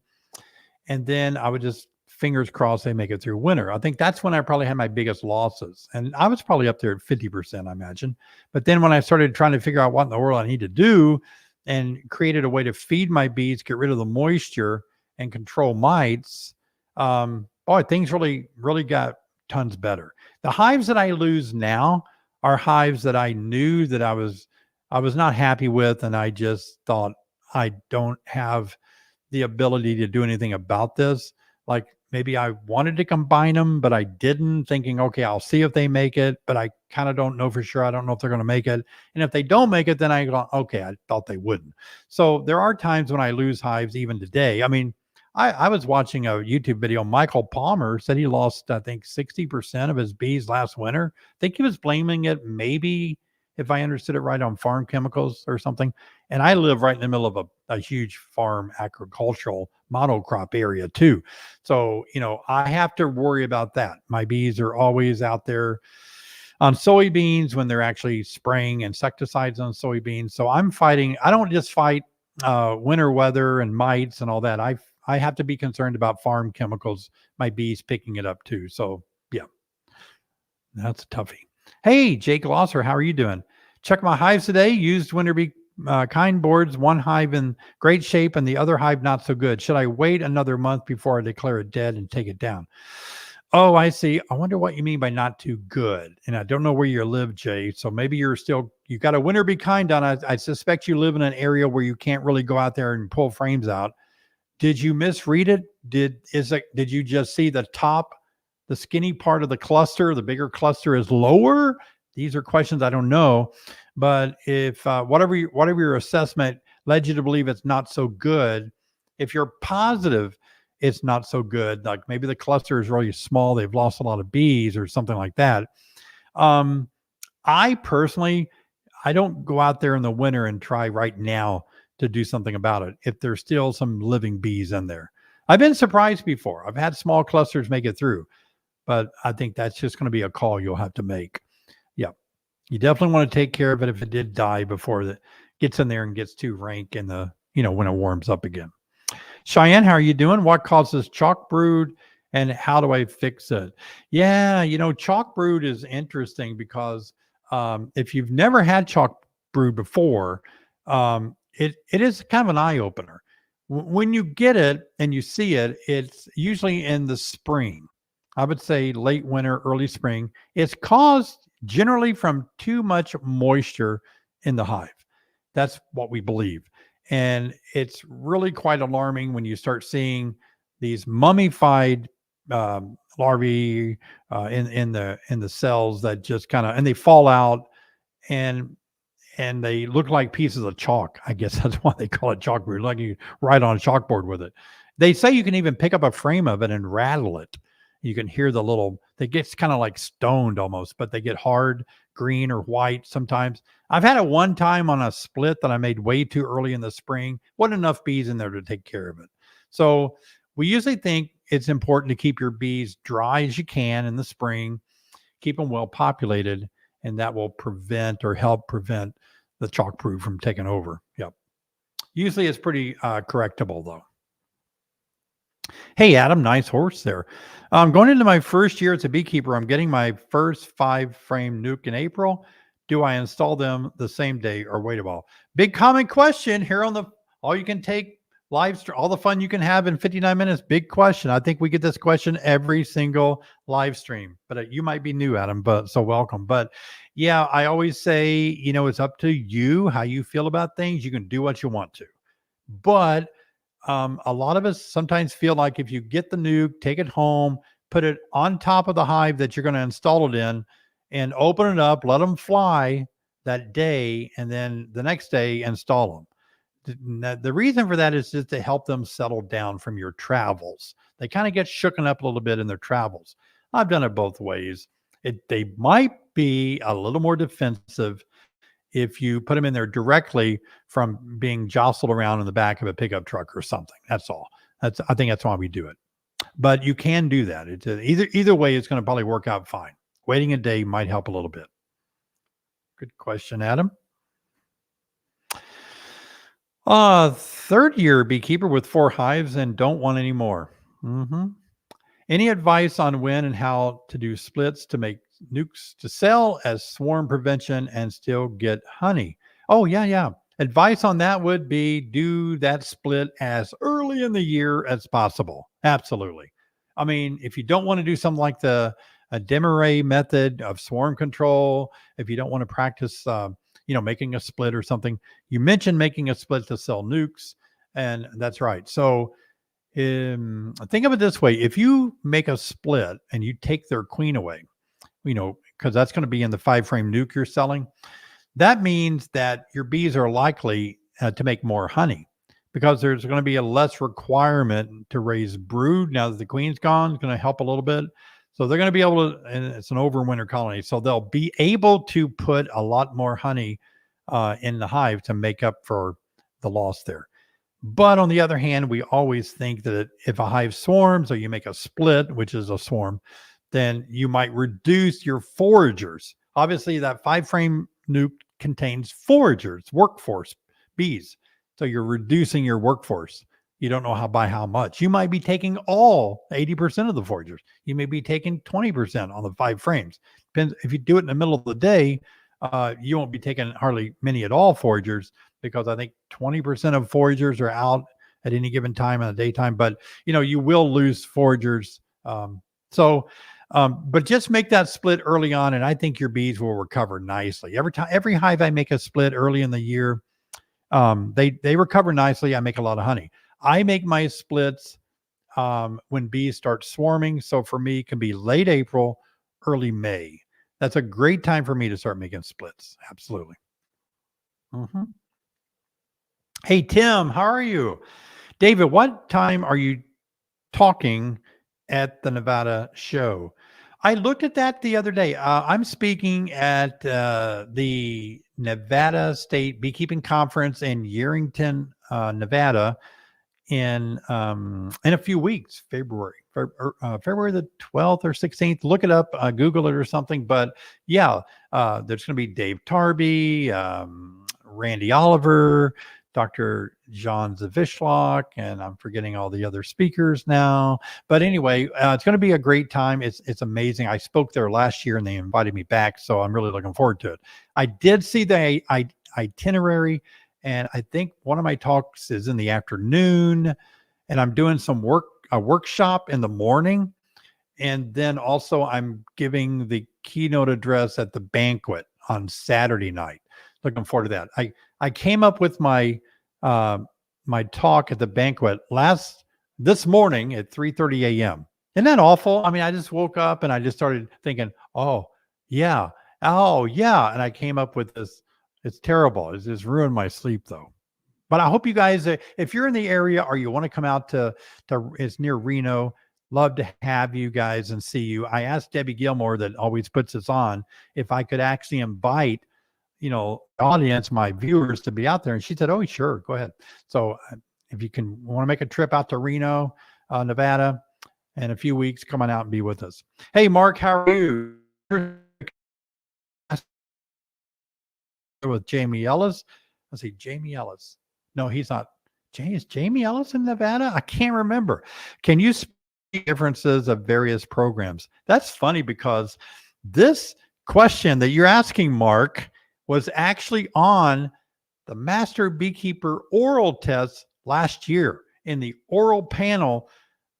S1: and then I would just fingers crossed they make it through winter. I think that's when I probably had my biggest losses, and I was probably up there at 50%, I imagine. But then when I started trying to figure out what in the world I need to do, and created a way to feed my bees, get rid of the moisture, and control mites, boy, things really got tons better. The hives that I lose now are hives that I knew that I was not happy with, and I just thought I don't have the ability to do anything about this. Like maybe I wanted to combine them, but I didn't, thinking, okay, I'll see if they make it, but I kind of don't know for sure. I don't know if they're going to make it. And if they don't make it, then I go, okay, I thought they wouldn't. So there are times when I lose hives even today. I mean, I was watching a YouTube video. Michael Palmer said he lost, I think, 60% of his bees last winter. I think he was blaming it, maybe, if I understood it right, on farm chemicals or something. And I live right in the middle of a huge farm agricultural monocrop area too. So, I have to worry about that. My bees are always out there on soybeans when they're actually spraying insecticides on soybeans. So I don't just fight winter weather and mites and all that. I have to be concerned about farm chemicals, my bees picking it up too. So yeah, that's a toughie. Hey, Jake Losser, how are you doing? Check my hives today. Used Winter Be Kind boards. One hive in great shape and the other hive not so good. Should I wait another month before I declare it dead and take it down? Oh, I see. I wonder what you mean by not too good. And I don't know where you live, Jay. So maybe you got a Winter Be Kind on. I suspect you live in an area where you can't really go out there and pull frames out. Did you misread it? Did you just see the top, the skinny part of the cluster? The bigger cluster is lower. These are questions I don't know, but if whatever your assessment led you to believe it's not so good, if you're positive it's not so good, like maybe the cluster is really small, they've lost a lot of bees or something like that. I personally, I don't go out there in the winter and try right now to do something about it if there's still some living bees in there. I've been surprised before. I've had small clusters make it through, but I think that's just going to be a call you'll have to make. Yeah. You definitely want to take care of it if it did die before it gets in there and gets too rank in the, when it warms up again. Cheyenne, how are you doing? What causes chalk brood and how do I fix it? Yeah, chalk brood is interesting because if you've never had chalk brood before, it is kind of an eye opener. When you get it and you see it, it's usually in the spring. I would say late winter, early spring. It's caused generally from too much moisture in the hive. That's what we believe. And it's really quite alarming when you start seeing these mummified larvae in the cells that just kind of, and they fall out and they look like pieces of chalk. I guess that's why they call it chalk brood, like you write on a chalkboard with it. They say you can even pick up a frame of it and rattle it. You can hear they get kind of like stoned almost, but they get hard green or white sometimes. I've had it one time on a split that I made way too early in the spring. Wasn't enough bees in there to take care of it. So we usually think it's important to keep your bees dry as you can in the spring, keep them well populated, and that will prevent or help prevent the chalk brood from taking over. Yep. Usually it's pretty correctable though. Hey, Adam, nice horse there. Going into my first year as a beekeeper, I'm getting my first 5 frame nuke in April. Do I install them the same day or wait a while? Big common question here on the all you can take live stream, all the fun you can have in 59 minutes. Big question. I think we get this question every single live stream, but you might be new, Adam, but so welcome. But yeah, I always say, it's up to you how you feel about things. You can do what you want to, but a lot of us sometimes feel like if you get the nuke, take it home, put it on top of the hive that you're going to install it in, and open it up, let them fly that day, and then the next day install them. The reason for that is just to help them settle down from your travels. They kind of get shooken up a little bit in their travels. I've done it both ways. They might be a little more defensive if you put them in there directly from being jostled around in the back of a pickup truck or something. That's all. I think that's why we do it. But you can do that. It's either way, it's going to probably work out fine. Waiting a day might help a little bit. Good question, Adam. Third year beekeeper with 4 hives and don't want any more. Any advice on when and how to do splits to make nukes to sell as swarm prevention and still get honey? Oh, yeah. Advice on that would be do that split as early in the year as possible. Absolutely. I mean, if you don't want to do something like the Demarest method of swarm control, if you don't want to practice, making a split or something, you mentioned making a split to sell nukes, and that's right. So think of it this way. If you make a split and you take their queen away, because that's going to be in the 5 frame nuke you're selling, that means that your bees are likely to make more honey because there's going to be a less requirement to raise brood. Now that the queen's gone, it's going to help a little bit. So they're going to be able to, and it's an overwinter colony. So they'll be able to put a lot more honey in the hive to make up for the loss there. But on the other hand, we always think that if a hive swarms or you make a split, which is a swarm, then you might reduce your foragers. Obviously, that 5 frame nuke contains foragers, workforce, bees. So you're reducing your workforce. You don't know by how much. You might be taking all 80% of the foragers. You may be taking 20% on the 5 frames. Depends if you do it in the middle of the day, you won't be taking hardly many at all foragers because I think 20% of foragers are out at any given time in the daytime. But you will lose foragers. But just make that split early on, and I think your bees will recover nicely. Every hive I make a split early in the year, they recover nicely. I make a lot of honey. I make my splits when bees start swarming. So for me, it can be late April, early May. That's a great time for me to start making splits. Absolutely. Hey, Tim, how are you? David, what time are you talking at the Nevada show? I looked at that the other day. I'm speaking at the Nevada State Beekeeping Conference in Yerington, Nevada, in a few weeks, February the 12th or 16th. Look it up, Google it or something. But yeah, there's going to be Dave Tarby, Randy Oliver, Dr. John Zavishlock, and I'm forgetting all the other speakers now. But anyway, it's going to be a great time. It's amazing. I spoke there last year and they invited me back, so I'm really looking forward to it. I did see the itinerary, and I think one of my talks is in the afternoon, and I'm doing a workshop in the morning. And then also I'm giving the keynote address at the banquet on Saturday night. Looking forward to that. I came up with my talk at the banquet this morning at 3:30 a.m. Isn't that awful? I mean, I just woke up and I just started thinking, oh yeah, and I came up with this. It's terrible. It's just ruined my sleep though. But I hope you guys, if you're in the area or you want to come out to it's near Reno, love to have you guys and see you. I asked Debbie Gilmore that always puts us on if I could actually invite audience, my viewers, to be out there, and she said, oh sure, go ahead. So if you can want to make a trip out to Reno, Nevada, in a few weeks, come on out and be with us. Hey, Mark, how are you? With Jamie Ellis. Let's see, Jamie Ellis. No, he's not. Is Jamie Ellis in Nevada? I can't remember. Can you speak differences of various programs? That's funny because this question that you're asking, Mark, was actually on the Master Beekeeper oral test last year in the oral panel.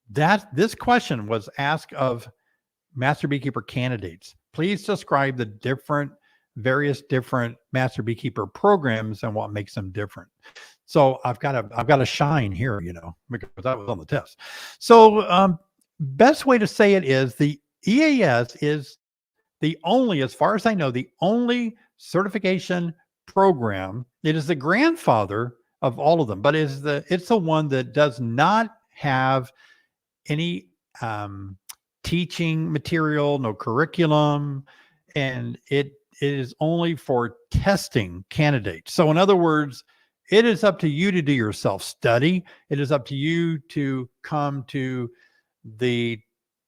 S1: That this question was asked of Master Beekeeper candidates. Please describe the various different Master Beekeeper programs and what makes them different. So I've got a shine here, because that was on the test. So best way to say it is the EAS is the only, as far as I know, the only certification program. It is the grandfather of all of them, but it's the one that does not have any teaching material, no curriculum, and it is only for testing candidates. So in other words, it is up to you to do your self-study. It is up to you to come to the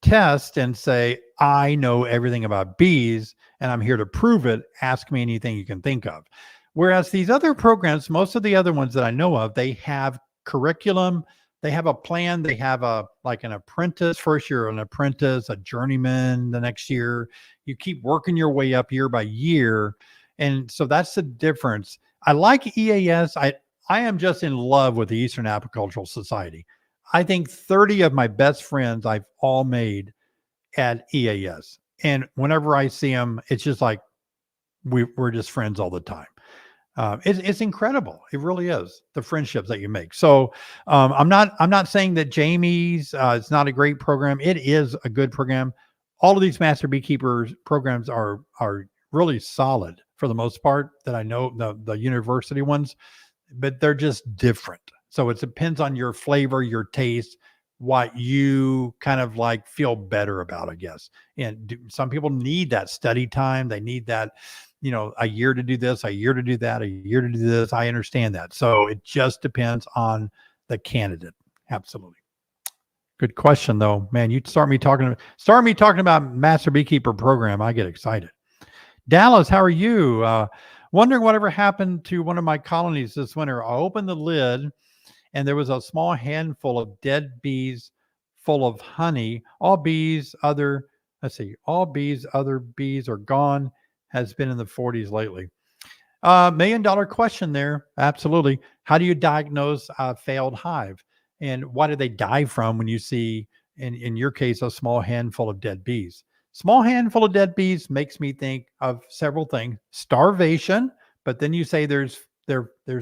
S1: test and say, I know everything about bees and I'm here to prove it. Ask me anything you can think of. Whereas these other programs, most of the other ones that I know of, they have curriculum, they have a plan, they have like an apprentice. First year an apprentice, a journeyman the next year. You keep working your way up year by year. And so that's the difference. I like EAS. I am just in love with the Eastern Apicultural Society. I think 30 of my best friends I've all made at EAS. And whenever I see them, it's just like we're just friends all the time. It's incredible. It really is, the friendships that you make. So I'm not saying that Jamie's it's not a great program. It is a good program. All of these Master Beekeepers programs are really solid for the most part that I know, the university ones, but they're just different. So it depends on your flavor, your taste, what you kind of like feel better about, I guess. And some people need that study time. They need that, a year to do this, a year to do that, a year to do this. I understand that. So it just depends on the candidate. Absolutely. Good question though, man. You start me talking about Master Beekeeper program, I get excited. Dallas, how are you? Wondering whatever happened to one of my colonies this winter. I opened the lid and there was a small handful of dead bees full of honey. All bees, other bees are gone. Has been in the 40s lately. $1 million question there. Absolutely. How do you diagnose a failed hive? And what do they die from when you see, in your case, a small handful of dead bees? Small handful of dead bees makes me think of several things. Starvation, but then you say there's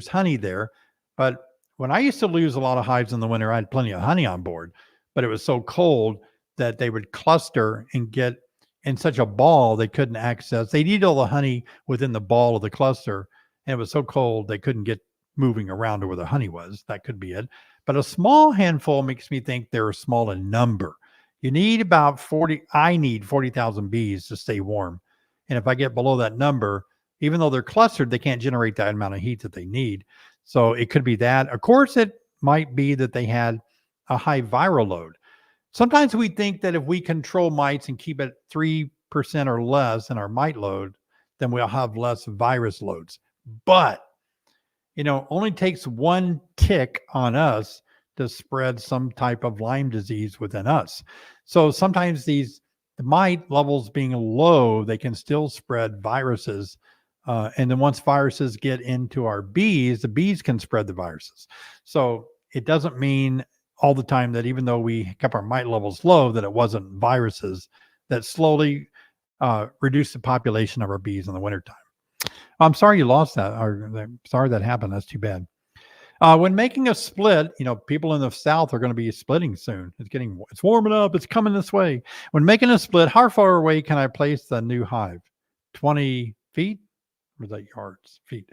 S1: honey there. But when I used to lose a lot of hives in the winter, I had plenty of honey on board, but it was so cold that they would cluster and get in such a ball they couldn't access. They needed all the honey within the ball of the cluster, and it was so cold they couldn't get moving around to where the honey was. That could be it. But a small handful makes me think they're small in number. You need about 40. I need 40,000 bees to stay warm. And if I get below that number, even though they're clustered, they can't generate that amount of heat that they need. So it could be that. Of course, it might be that they had a high viral load. Sometimes we think that if we control mites and keep it 3% or less in our mite load, then we'll have less virus loads. But, only takes one tick on us to spread some type of Lyme disease within us. So sometimes the mite levels being low, they can still spread viruses. And then once viruses get into our bees, the bees can spread the viruses. So it doesn't mean all the time that even though we kept our mite levels low, that it wasn't viruses that slowly reduce the population of our bees in the wintertime. I'm sorry you lost that, or sorry that happened. That's too bad. When making a split, people in the South are going to be splitting soon. It's warming up. It's coming this way. When making a split, how far away can I place the new hive? 20 feet? Or is that yards? Feet.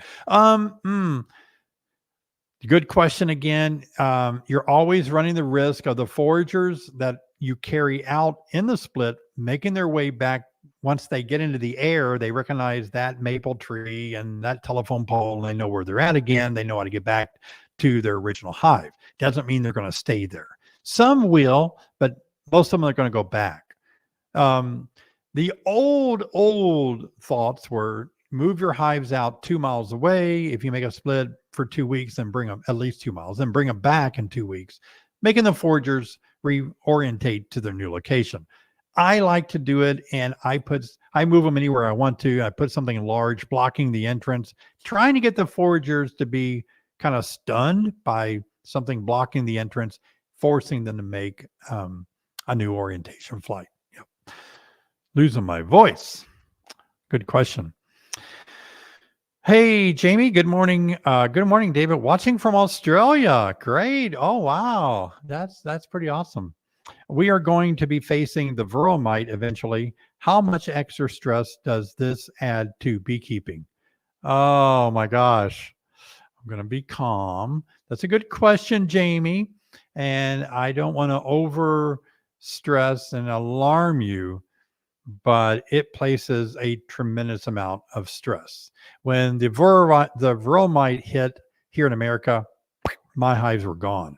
S1: Good question again. You're always running the risk of the foragers that you carry out in the split, making their way back once they get into the air, they recognize that maple tree and that telephone pole, and they know where they're at again. They know how to get back to their original hive. Doesn't mean they're going to stay there. Some will, but most of them are going to go back. Um, the old thoughts were move your hives out 2 miles away. If you make a split for 2 weeks, then bring them at least 2 miles, then bring them back in 2 weeks, making the foragers reorientate to their new location. I like to do it, and I move them anywhere I want to. I put something large blocking the entrance, trying to get the foragers to be kind of stunned by something blocking the entrance, forcing them to make a new orientation flight. Yep. Losing my voice. Good question. Hey, Jamie. Good morning. Good morning, David. Watching from Australia. Great. Oh, wow. That's pretty awesome. We are going to be facing the viral mite eventually. How much extra stress does this add to beekeeping? Oh my gosh. I'm going to be calm. That's a good question, Jamie. And I don't want to over stress and alarm you, but it places a tremendous amount of stress. When the viral mite hit here in America, my hives were gone.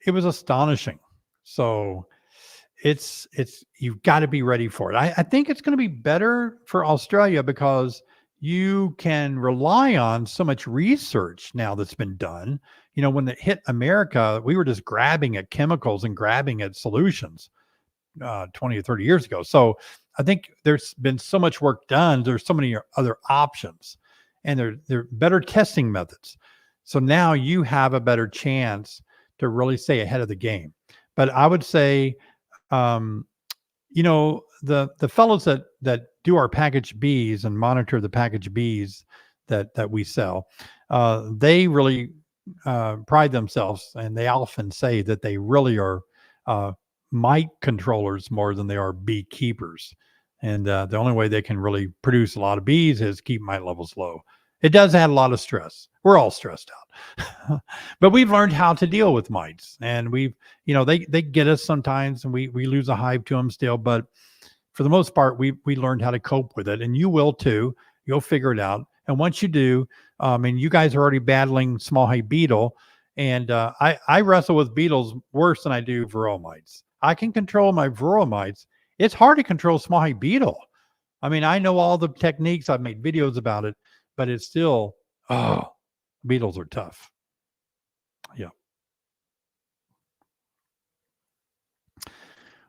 S1: It was astonishing. So it's you've got to be ready for it. I think it's going to be better for Australia because you can rely on so much research now that's been done. When it hit America, we were just grabbing at chemicals and grabbing at solutions 20 or 30 years ago. So I think there's been so much work done. There's so many other options, and there are better testing methods. So now you have a better chance to really stay ahead of the game. But I would say, the fellows that do our packaged bees and monitor the packaged bees that we sell, they really pride themselves, and they often say that they really are mite controllers more than they are beekeepers. And the only way they can really produce a lot of bees is keep mite levels low. It does add a lot of stress. We're all stressed out, but we've learned how to deal with mites, and they get us sometimes, and we lose a hive to them still. But for the most part, we learned how to cope with it, and you will too. You'll figure it out, and once you do, and you guys are already battling small hive beetle, and I wrestle with beetles worse than I do varroa mites. I can control my varroa mites. It's hard to control small hive beetle. I mean, I know all the techniques. I've made videos about it, but it's still, beetles are tough. Yeah.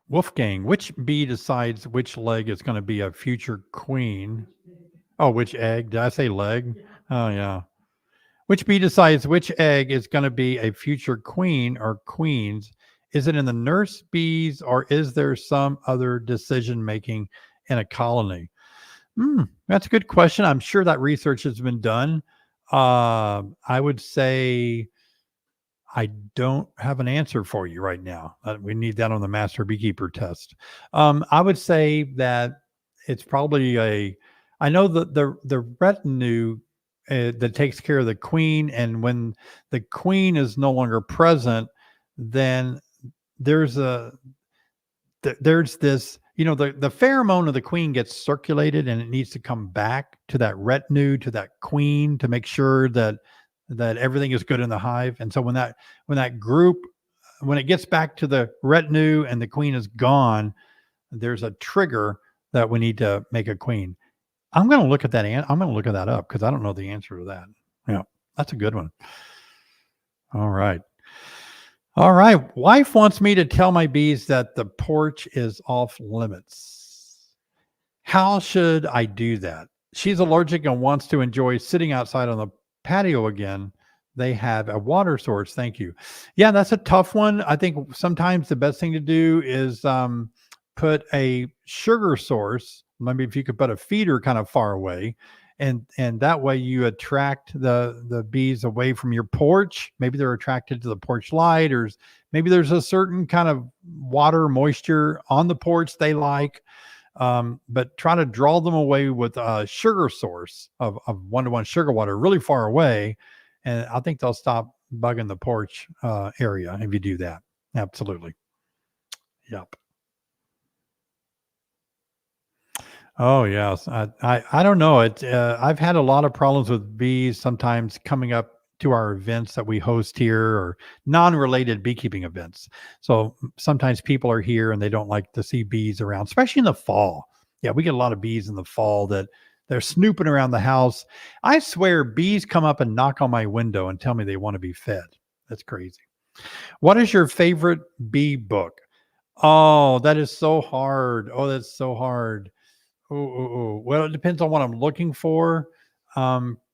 S1: Wolfgang, which bee decides which leg is going to be a future queen? Oh, which egg? Did I say leg? Oh, yeah. Which bee decides which egg is going to be a future queen or queens? Is it in the nurse bees, or is there some other decision making in a colony? That's a good question. I'm sure that research has been done. I would say I don't have an answer for you right now. We need that on the master beekeeper test. I would say that it's probably I know that the retinue that takes care of the queen, and when the queen is no longer present, then there's there's this, the pheromone of the queen gets circulated, and it needs to come back to that retinue, to that queen, to make sure that everything is good in the hive. And so when that group, when it gets back to the retinue and the queen is gone, there's a trigger that we need to make a queen. I'm going to look at that. I'm going to look at that up because I don't know the answer to that. Yeah, that's a good one. All right. All right. Wife wants me to tell my bees that the porch is off limits. How should I do that? She's allergic and wants to enjoy sitting outside on the patio again. They have a water source. Thank you. Yeah, that's a tough one. I think sometimes the best thing to do is put a sugar source. Maybe if you could put a feeder kind of far away, and that way you attract the bees away from your porch. Maybe they're attracted to the porch light, or maybe there's a certain kind of water moisture on the porch they like. But try to draw them away with a sugar source of one-to-one sugar water really far away, and I think they'll stop bugging the porch area if you do that. Absolutely. Yep. Oh yes, I don't know. I've had a lot of problems with bees sometimes coming up to our events that we host here or non-related beekeeping events. So sometimes people are here and they don't like to see bees around, especially in the fall. Yeah, we get a lot of bees in the fall that they're snooping around the house. I swear bees come up and knock on my window and tell me they want to be fed. That's crazy. What is your favorite bee book? Oh, that is so hard. Oh, that's so hard. Well, it depends on what I'm looking for.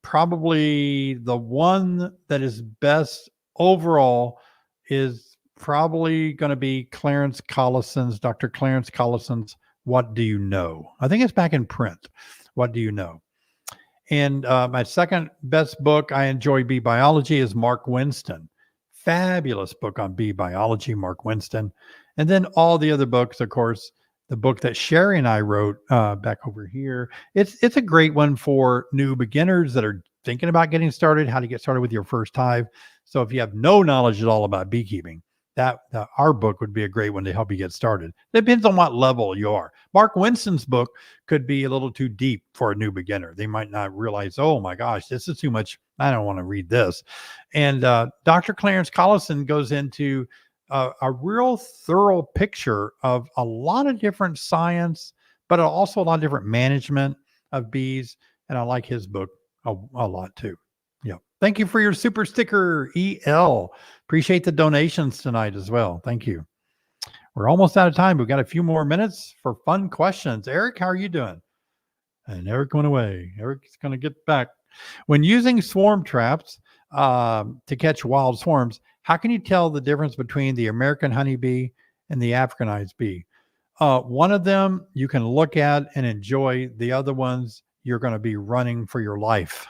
S1: Probably the one that is best overall is probably going to be Dr. Clarence Collison's What Do You Know? I think it's back in print. What Do You Know? And my second best book I enjoy bee biology is Mark Winston. Fabulous book on bee biology, Mark Winston. And then all the other books, of course, the book that Sherry and I wrote back over here. It's a great one for new beginners that are thinking about getting started, how to get started with your first hive. So if you have no knowledge at all about beekeeping, that our book would be a great one to help you get started. Depends on what level you are. Mark Winston's book could be a little too deep for a new beginner. They might not realize, oh my gosh, this is too much. I don't want to read this. And Dr. Clarence Collison goes into a real thorough picture of a lot of different science, but also a lot of different management of bees. And I like his book a lot too. Yeah. Thank you for your super sticker, EL. Appreciate the donations tonight as well. Thank you. We're almost out of time. We've got a few more minutes for fun questions. Eric, how are you doing? And Eric went away. Eric's going to get back. When using swarm traps to catch wild swarms, how can you tell the difference between the American honeybee and the Africanized bee? One of them you can look at and enjoy. The other ones you're going to be running for your life.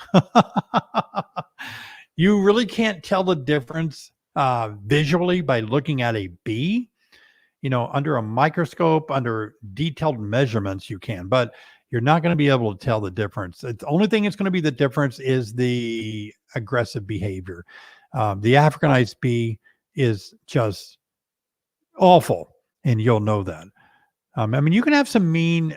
S1: You really can't tell the difference visually by looking at a bee. Under a microscope, under detailed measurements, you can, but you're not going to be able to tell the difference. The only thing that's going to be the difference is the aggressive behavior. The Africanized bee is just awful, and you'll know that. I mean, you can have some mean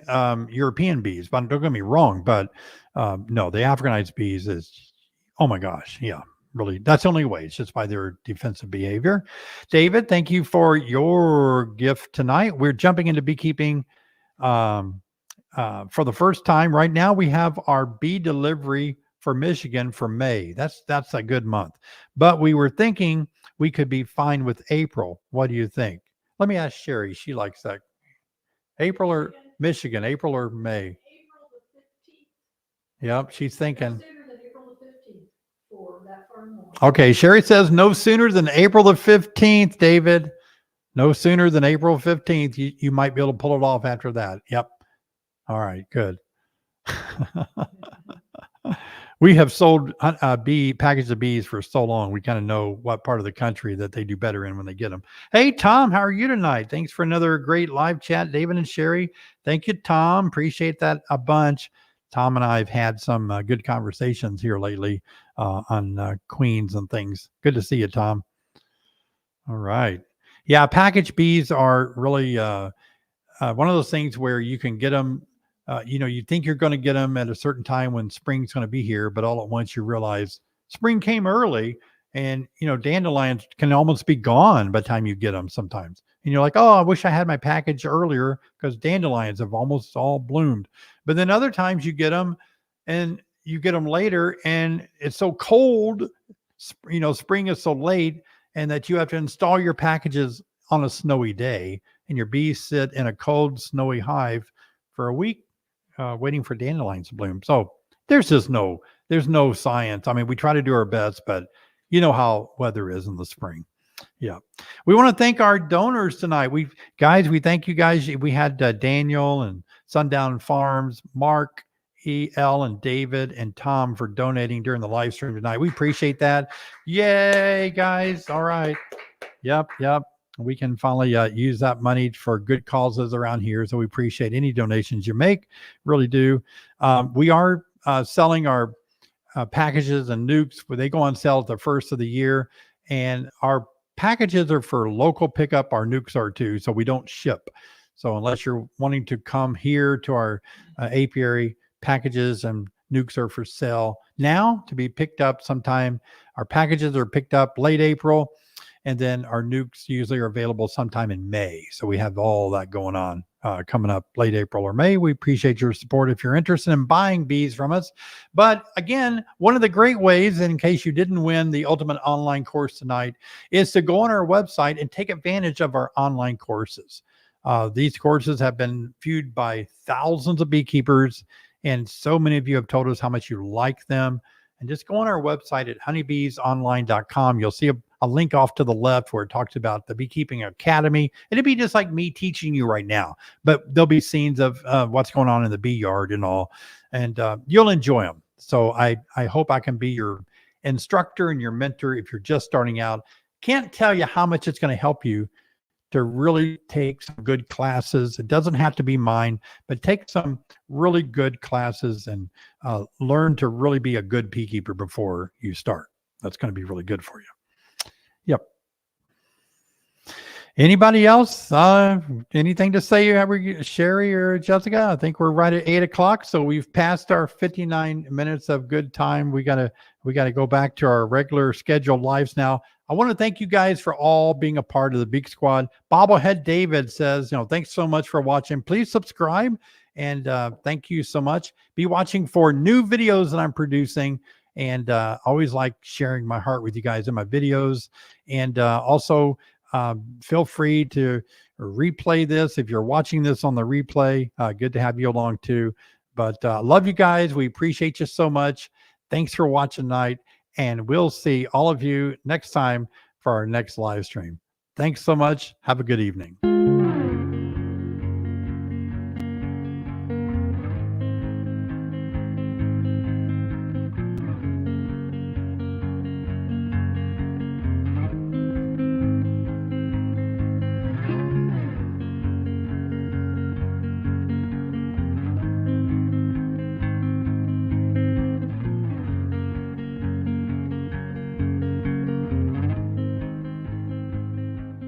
S1: European bees, but don't get me wrong. But no, the Africanized bees is, oh my gosh, yeah, really. That's the only way. It's just by their defensive behavior. David, thank you for your gift tonight. We're jumping into beekeeping for the first time. Right now, we have our bee delivery for Michigan for May. That's a good month. But we were thinking we could be fine with April. What do you think? Let me ask Sherry. She likes that. April or Michigan, April or May? April the 15th. Yep, she's thinking. No sooner than April the 15th for that farm. Okay, Sherry says no sooner than April the 15th, David. No sooner than April 15th. You might be able to pull it off after that. Yep. All right, good. We have sold packages of bees for so long. We kind of know what part of the country that they do better in when they get them. Hey, Tom, how are you tonight? Thanks for another great live chat, David and Sherry. Thank you, Tom. Appreciate that a bunch. Tom and I have had some good conversations here lately on queens and things. Good to see you, Tom. All right. Yeah, package bees are really one of those things where you can get them. You think you're going to get them at a certain time when spring's going to be here, but all at once you realize spring came early, and dandelions can almost be gone by the time you get them sometimes. And you're like, oh, I wish I had my package earlier because dandelions have almost all bloomed. But then other times you get them, and you get them later, and it's so cold. Spring is so late, and that you have to install your packages on a snowy day, and your bees sit in a cold, snowy hive for a week. Waiting for dandelions to bloom. So there's no science. I mean, we try to do our best, but you know how weather is in the spring. Yeah. We want to thank our donors tonight. We thank you guys. We had Daniel and Sundown Farms, Mark, EL, and David and Tom for donating during the live stream tonight. We appreciate that. Yay, guys. All right. Yep. We can finally use that money for good causes around here. So we appreciate any donations you make. Really do. We are selling our packages and nukes, where they go on sale at the first of the year. And our packages are for local pickup. Our nukes are too. So we don't ship. So unless you're wanting to come here to our apiary, packages and nukes are for sale now to be picked up sometime. Our packages are picked up late April, and then our nukes usually are available sometime in May. So we have all that going on coming up late April or May. We appreciate your support if you're interested in buying bees from us. But again, one of the great ways, in case you didn't win the ultimate online course tonight, is to go on our website and take advantage of our online courses. These courses have been viewed by thousands of beekeepers, and so many of you have told us how much you like them. And just go on our website at honeybeesonline.com. You'll see a link off to the left where it talks about the Beekeeping Academy. It'd be just like me teaching you right now, but there'll be scenes of what's going on in the bee yard and all, and you'll enjoy them. So I hope I can be your instructor and your mentor if you're just starting out. Can't tell you how much it's going to help you to really take some good classes. It doesn't have to be mine, but take some really good classes and learn to really be a good beekeeper before you start. That's going to be really good for you. Yep. Anybody else? Anything to say, Sherry or Jessica? I think we're right at 8 o'clock, so we've passed our 59 minutes of good time. We gotta go back to our regular scheduled lives now. I want to thank you guys for all being a part of the Beak Squad. Bobblehead David says, thanks so much for watching. Please subscribe, and thank you so much. Be watching for new videos that I'm producing, and always like sharing my heart with you guys in my videos. And also feel free to replay this if you're watching this on the replay. Good to have you along too. But love you guys. We appreciate you so much. Thanks for watching tonight. And we'll see all of you next time for our next live stream. Thanks so much. Have a good evening.